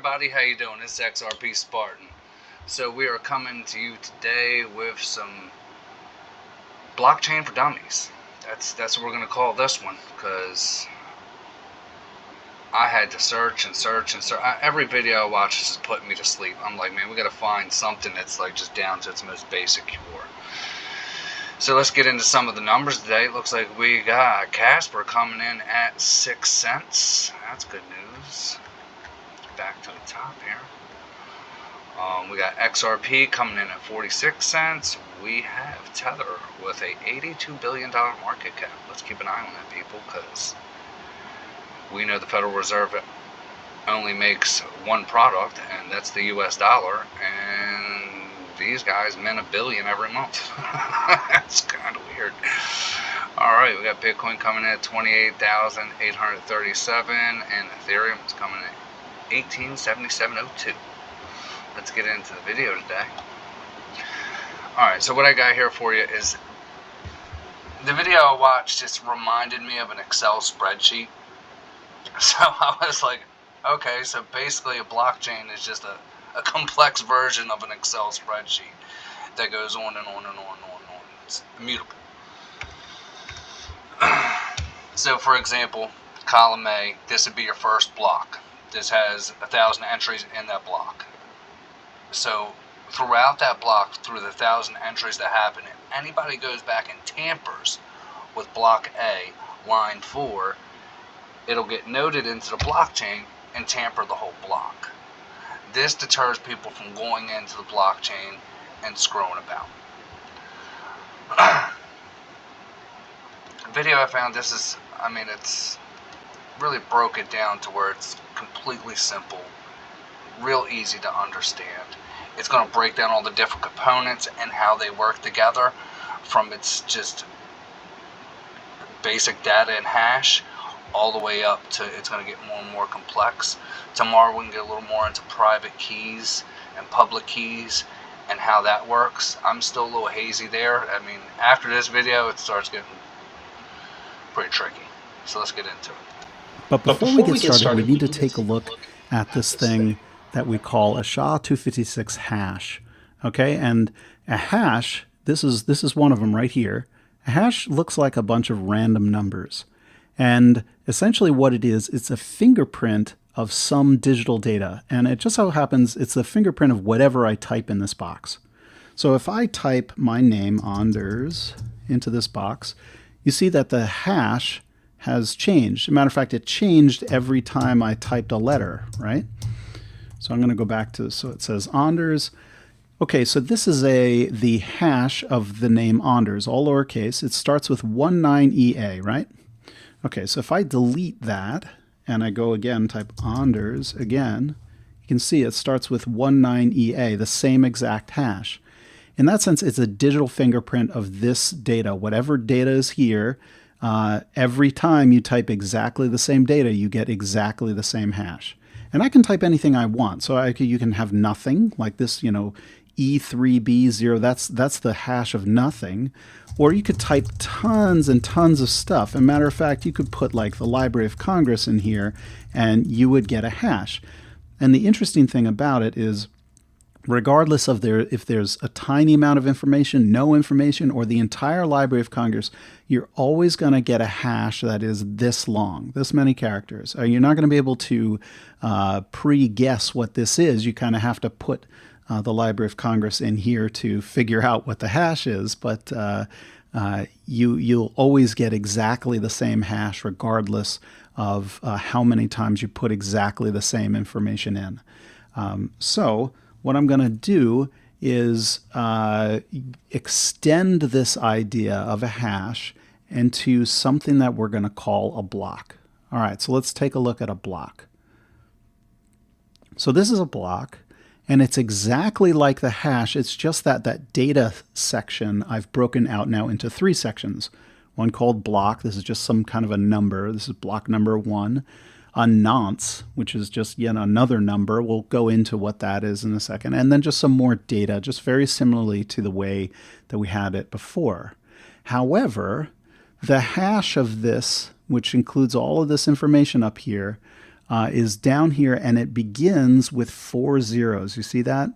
everybody, how you doing? It's XRP Spartan. So we are coming to you today with some blockchain for dummies. That's what we're gonna call this one, because I had to search and search and search. Every video I watch is just putting me to sleep. I'm like, man, we gotta find something that's like just down to its most basic core. So let's get into some of the numbers today. It looks like we got Casper coming in at 6 cents. That's good news. Back to the top here. We got XRP coming in at 46 cents. We have Tether with a $82 billion market cap. Let's keep an eye on that, people, because we know the Federal Reserve only makes one product, and that's the US dollar, and these guys mint $1 billion every month. That's kind of weird. Alright, we got Bitcoin coming in at 28,837, and Ethereum is coming in at 1877.02. Let's get into the video today. Alright, so what I got here for you is the video I watched just reminded me of an Excel spreadsheet. So I was like, okay, so basically a blockchain is just a complex version of an Excel spreadsheet that goes on and on and on and on and on. It's immutable. So for example, column A, this would be your first block. This has 1,000 entries in that block. So throughout that block, through the 1,000 entries that happen, if anybody goes back and tampers with block A, line 4, it'll get noted into the blockchain and tamper the whole block. This deters people from going into the blockchain and screwing about. The video I found, it's really broke it down to where it's completely simple, real easy to understand. It's going to break down all the different components and how they work together, from its just basic data and hash all the way up to it's going to get more and more complex. Tomorrow we can get a little more into private keys and public keys and how that works. I'm still a little hazy there. I mean, after this video it starts getting pretty tricky. So let's get into it. But before we get started, we need to take a look at this thing that we call a SHA-256 hash. Okay, and a hash, this is one of them right here. A hash looks like a bunch of random numbers. And essentially what it is, it's a fingerprint of some digital data. And it just so happens it's the fingerprint of whatever I type in this box. So if I type my name, Anders, into this box, you see that the hash has changed. As a matter of fact, it changed every time I typed a letter, right? So I'm going to go back to, so it says Anders. Okay, so this is the hash of the name Anders, all lowercase. It starts with 19EA, right? Okay, so if I delete that and I go again, type Anders again, you can see it starts with 19EA, the same exact hash. In that sense, it's a digital fingerprint of this data. Whatever data is here, every time you type exactly the same data, you get exactly the same hash. And I can type anything I want. So you can have nothing, like this, E3B0, that's the hash of nothing. Or you could type tons and tons of stuff. As a matter of fact, you could put like the Library of Congress in here and you would get a hash. And the interesting thing about it is, regardless of if there's a tiny amount of information, no information, or the entire Library of Congress, you're always going to get a hash that is this long, this many characters. You're not going to be able to pre-guess what this is. You kind of have to put the Library of Congress in here to figure out what the hash is, but you'll always get exactly the same hash regardless of how many times you put exactly the same information in. So what I'm going to do is extend this idea of a hash into something that we're going to call a block. All right, so let's take a look at a block. So this is a block, and it's exactly like the hash. It's just that data section I've broken out now into 3 sections. One called block. This is just some kind of a number. This is block number 1. A nonce, which is just yet another number. We'll go into what that is in a second. And then just some more data, just very similarly to the way that we had it before. However, the hash of this, which includes all of this information up here, is down here, and it begins with 4 zeros. You see that?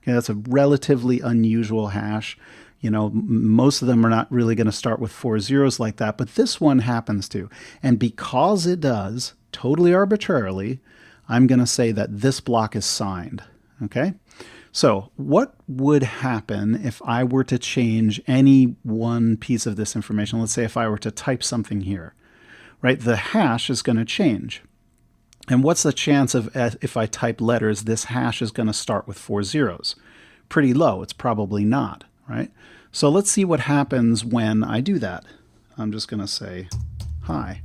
Okay, that's a relatively unusual hash. You know, most of them are not really going to start with 4 zeros like that, but this one happens to. And because it does, totally arbitrarily, I'm going to say that this block is signed. Okay? So what would happen if I were to change any one piece of this information? Let's say if I were to type something here, right? The hash is going to change. And what's the chance of, if I type letters, this hash is going to start with 4 zeros? Pretty low. It's probably not, right? So let's see what happens when I do that. I'm just going to say hi.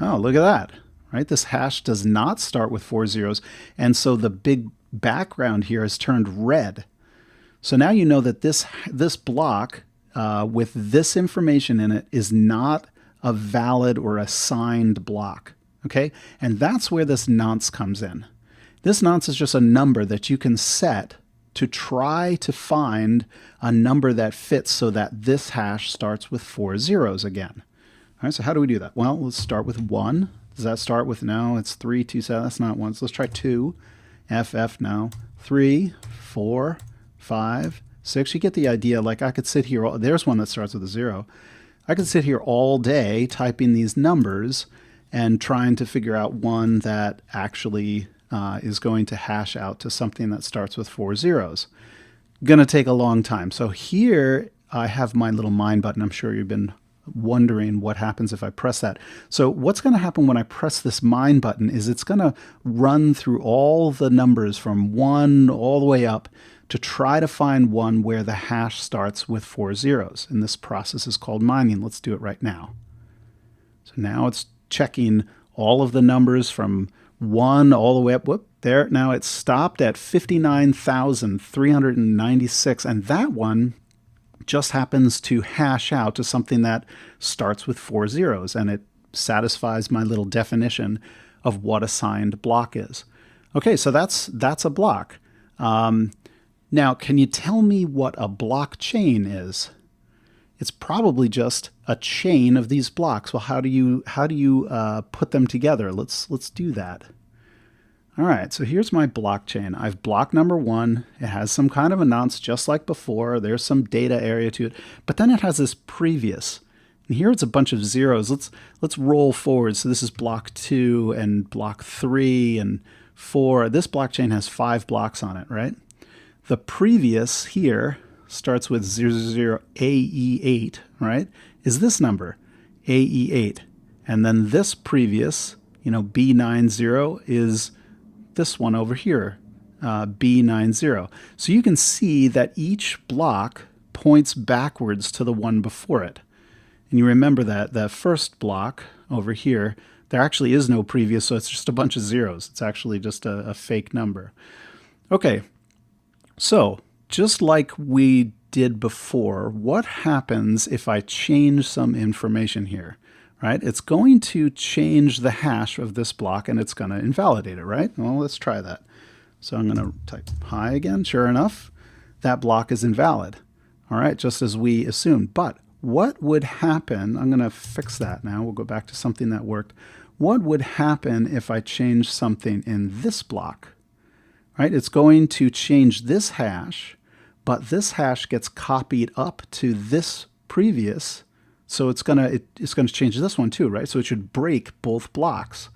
Oh, look at that, right? This hash does not start with 4 zeros. And so the big background here is turned red. So now you know that this block with this information in it is not a valid or a signed block. Okay, and that's where this nonce comes in. This nonce is just a number that you can set to try to find a number that fits so that this hash starts with 4 zeros again. All right, so how do we do that? Well, let's start with 1. Does that start with, no, it's 3, 2, 7, that's not 1. So let's try 2. FF now, 3, 4, 5, 6. You get the idea. Like I could sit here, there's one that starts with a 0. I could sit here all day typing these numbers and trying to figure out one that actually is going to hash out to something that starts with 4 zeros. Going to take a long time. So here I have my little mine button. I'm sure you've been wondering what happens if I press that. So what's going to happen when I press this mine button is it's going to run through all the numbers from 1 all the way up to try to find one where the hash starts with 4 zeros. And this process is called mining. Let's do it right now. So now it's checking all of the numbers from 1 all the way up. Whoop, there. Now it's stopped at 59,396. And that one just happens to hash out to something that starts with 4 zeros, and it satisfies my little definition of what a signed block is. Okay, so that's a block. Now, can you tell me what a blockchain is? It's probably just a chain of these blocks. Well, how do you put them together? Let's do that. All right, so here's my blockchain. I've block number 1. It has some kind of a nonce just like before. There's some data area to it, but then it has this previous. And here it's a bunch of zeros. Let's roll forward. So this is block 2 and block 3 and 4. This blockchain has 5 blocks on it, right? The previous here starts with 00 AE8, right? Is this number, AE8. And then this previous, B90 is this one over here, B90. So you can see that each block points backwards to the one before it. And you remember that the first block over here, there actually is no previous, so it's just a bunch of zeros. It's actually just a fake number. Okay, so just like we did before, what happens if I change some information here? Right? It's going to change the hash of this block and it's going to invalidate it, right? Well, let's try that. So I'm going to type hi again. Sure enough, that block is invalid. All right, just as we assumed. But what would happen? I'm going to fix that now. We'll go back to something that worked. What would happen if I change something in this block? Right? It's going to change this hash, but this hash gets copied up to this previous. So it's gonna change this one too, right? So it should break both blocks.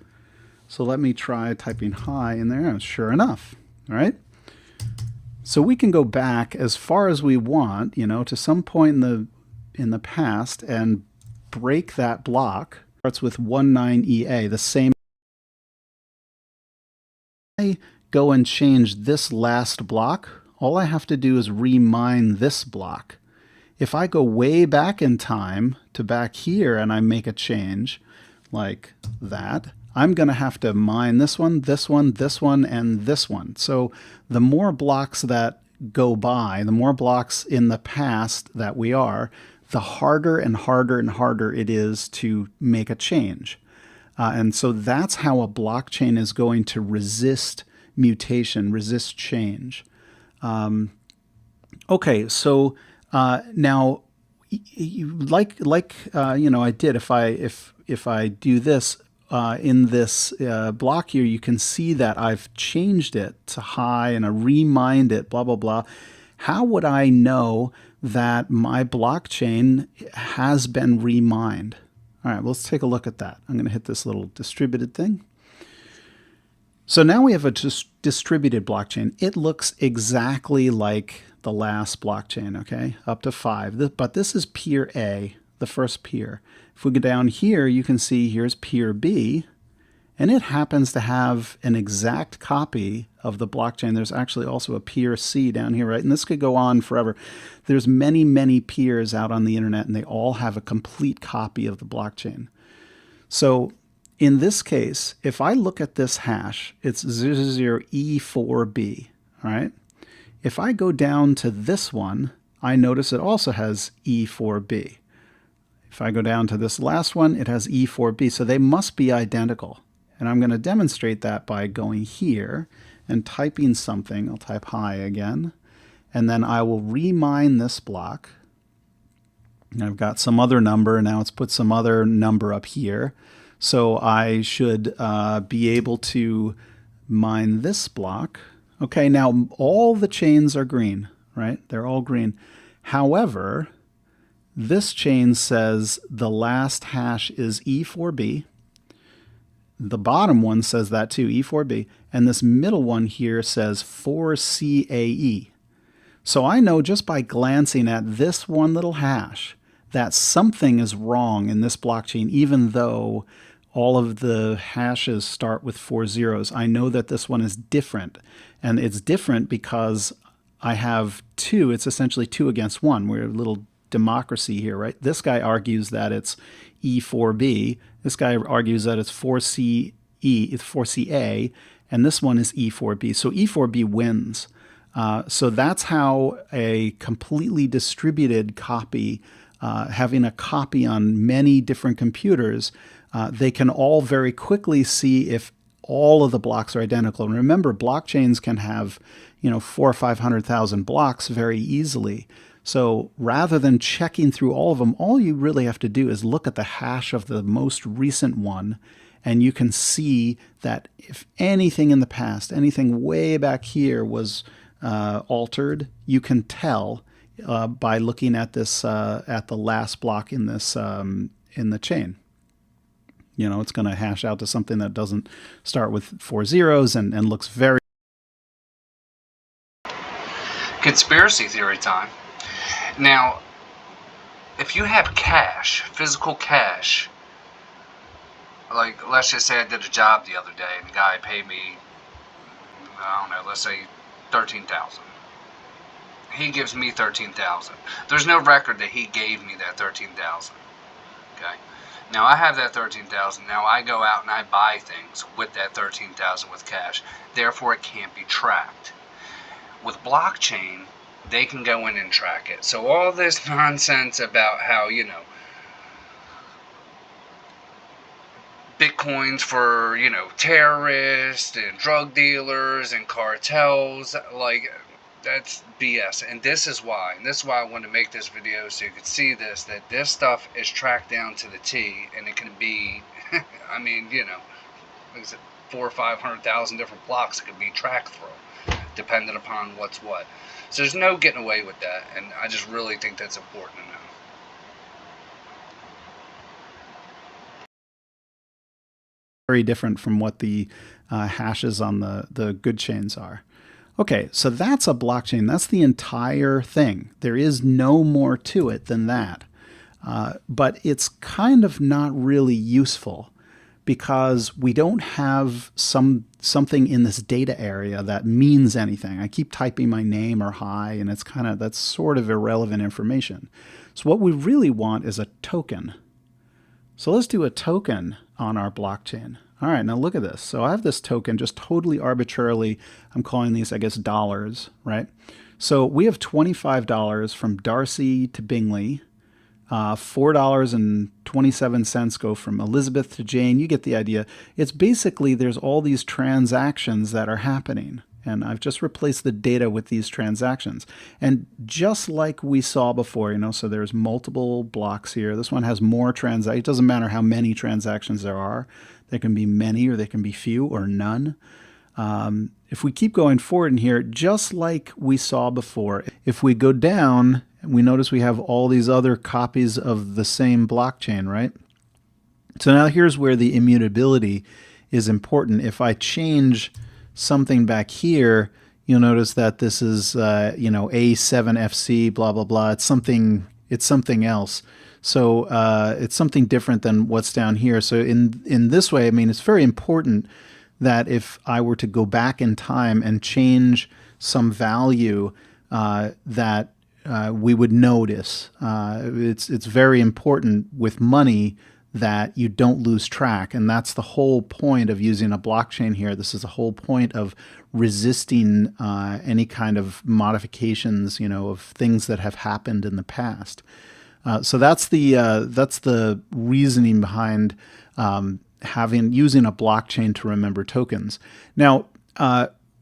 So let me try typing hi in there. Sure enough, all right? So we can go back as far as we want, to some point in the past and break that block. Starts with 19EA, the same. I go and change this last block. All I have to do is remine this block. If I go way back in time to back here and I make a change like that, I'm going to have to mine this one, this one, this one, and this one. So the more blocks that go by, the more blocks in the past that we are, the harder and harder and harder it is to make a change. And so that's how a blockchain is going to resist mutation, resist change. Okay, so now, I did. If I do this, in this block here, you can see that I've changed it to high and I remined it, blah, blah, blah. How would I know that my blockchain has been remined? All right, well, let's take a look at that. I'm going to hit this little distributed thing. So now we have a distributed blockchain. It looks exactly like the last blockchain, okay, up to 5. But this is peer A, the first peer. If we go down here, you can see here's peer B, and it happens to have an exact copy of the blockchain. There's actually also a peer C down here, right? And this could go on forever. There's many, many peers out on the internet, and they all have a complete copy of the blockchain. So in this case, if I look at this hash, it's 00E4B, all right? If I go down to this one, I notice it also has E4B. If I go down to this last one, it has E4B, so they must be identical. And I'm going to demonstrate that by going here and typing something. I'll type hi again, and then I will remine this block. And I've got some other number, now it's put some other number up here. So I should be able to mine this block. Okay, now all the chains are green, right? They're all green. However, this chain says the last hash is E4B. The bottom one says that too, E4B. And this middle one here says 4CAE. So I know just by glancing at this one little hash that something is wrong in this blockchain, even though all of the hashes start with 4 zeros. I know that this one is different. And it's different because I have 2. It's essentially 2 against 1. We're a little democracy here, right? This guy argues that it's E4B. This guy argues that it's 4CE, it's 4CA, and this one is E4B. So E4B wins. So that's how a completely distributed copy, having a copy on many different computers, they can all very quickly see if all of the blocks are identical. And remember, blockchains can have, 400,000 or 500,000 blocks very easily. So rather than checking through all of them, all you really have to do is look at the hash of the most recent one, and you can see that if anything in the past, anything way back here was altered, you can tell by looking at this at the last block in this in the chain. It's going to hash out to something that doesn't start with 4 zeros and looks very... Conspiracy theory time. Now, if you have cash, physical cash, like let's just say I did a job the other day and the guy paid me, I don't know, let's say $13,000. He gives me $13,000. There's no record that he gave me that $13,000. Okay. Now I have that $13,000. Now I go out and I buy things with that $13,000 with cash. Therefore, it can't be tracked. With blockchain, they can go in and track it. So all this nonsense about how, Bitcoins for, terrorists and drug dealers and cartels, like, that's BS. And this is why. And this is why I wanted to make this video, so you could see this, that this stuff is tracked down to the T, and it can be, I mean, like I said, 400,000 or 500,000 different blocks it could be tracked through, depending upon what's what. So there's no getting away with that, and I just really think that's important to know. Very different from what the hashes on the good chains are. Okay, so that's a blockchain. That's the entire thing. There is no more to it than that. But it's kind of not really useful because we don't have something in this data area that means anything. I keep typing my name or hi, and that's sort of irrelevant information. So what we really want is a token. So let's do a token on our blockchain. All right, now look at this. So I have this token just totally arbitrarily. I'm calling these, I guess, dollars, right? So we have $25 from Darcy to Bingley. $4.27 go from Elizabeth to Jane. You get the idea. It's basically there's all these transactions that are happening. And I've just replaced the data with these transactions. And just like we saw before, you know, so there's multiple blocks here. This one has more transactions. It doesn't matter how many transactions there are. There can be many, or they can be few, or none. If we keep going forward in here, just like we saw before, if we go down, we notice we have all these other copies of the same blockchain, right? So now here's where the immutability is important. If I change something back here, you'll notice that this is, you know, A7FC, blah, blah, blah. It's something else. So it's something different than what's down here. So in this way, I mean, it's very important that if I were to go back in time and change some value that we would notice. It's very important with money that you don't lose track. And that's the whole point of using a blockchain here. This is the whole point of resisting any kind of modifications, you know, of things that have happened in the past. So that's the reasoning behind using a blockchain to remember tokens. Now,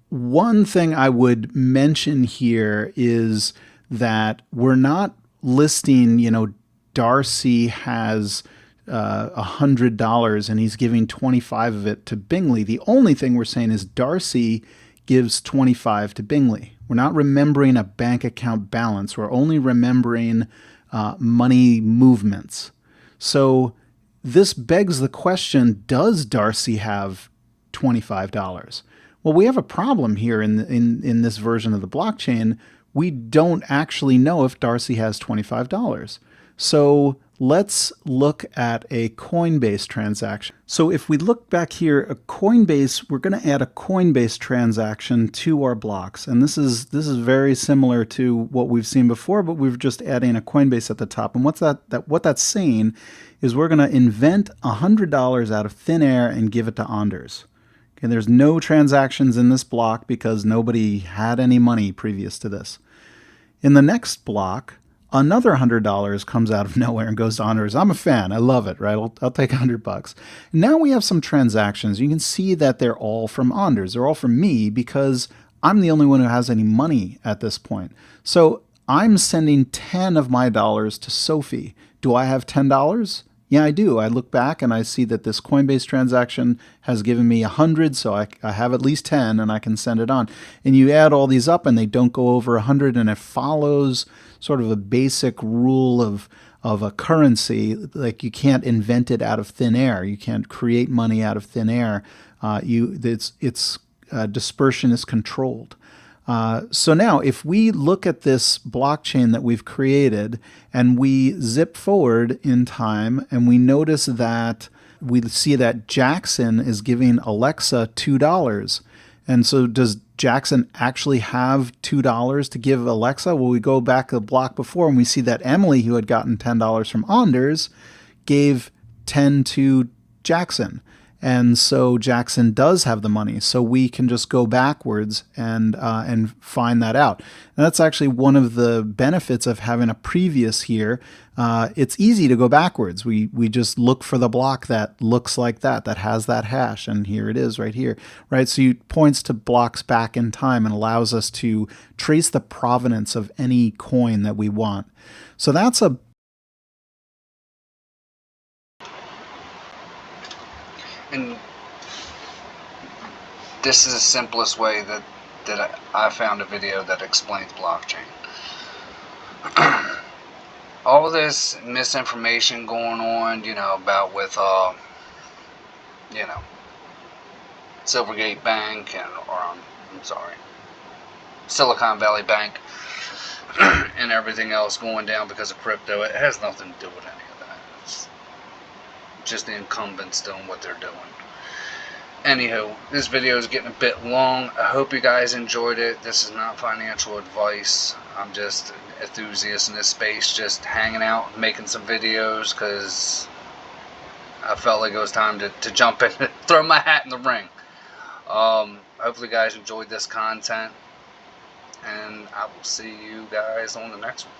one thing I would mention here is that we're not listing, you know, Darcy has $100 and he's giving 25 of it to Bingley. The only thing we're saying is Darcy gives 25 to Bingley. We're not remembering a bank account balance. We're only remembering money movements. So this begs the question, does Darcy have $25? Well, we have a problem here in this version of the blockchain. We don't actually know if Darcy has $25. So let's look at a Coinbase transaction. So if we look back here, a Coinbase, we're going to add a Coinbase transaction to our blocks. And this is very similar to what we've seen before, but we're just adding a Coinbase at the top. And what that's saying is we're going to invent $100 out of thin air and give it to Anders. Okay, there's no transactions in this block because nobody had any money previous to this. In the next block, another $100 comes out of nowhere and goes to Anders. I'm a fan. I love it, right? I'll take $100. Now we have some transactions. You can see that they're all from Anders. They're all from me because I'm the only one who has any money at this point. So I'm sending 10 of my dollars to Sophie. Do I have $10? Yeah, I do. I look back and I see that this Coinbase transaction has given me 100, so I have at least 10 and I can send it on. And you add all these up and they don't go over 100, and it follows sort of a basic rule of a currency. Like, you can't invent it out of thin air. You can't create money out of thin air. Its dispersion is controlled. So now if we look at this blockchain that we've created and we zip forward in time and we notice that we see that Jackson is giving Alexa $2. And so does Jackson actually have $2 to give Alexa? Well, we go back to the block before and we see that Emily, who had gotten $10 from Anders, gave 10 to Jackson. And so Jackson does have the money. So we can just go backwards and find that out. And that's actually one of the benefits of having a previous here. It's easy to go backwards. We just look for the block that looks like that has that hash. And here it is right here, right? So it points to blocks back in time and allows us to trace the provenance of any coin that we want. So that's a And this is the simplest way that I found a video that explains blockchain. All this misinformation going on, you know, about with, you know, Silvergate Bank Silicon Valley Bank and everything else going down because of crypto. It has nothing to do with any of that. It's just the incumbents doing what they're doing. Anywho, this video is getting a bit long. I hope you guys enjoyed it. This is not financial advice. I'm just an enthusiast in this space, just hanging out, making some videos, because I felt like it was time to jump in and throw my hat in the ring. Hopefully you guys enjoyed this content, and I will see you guys on the next one.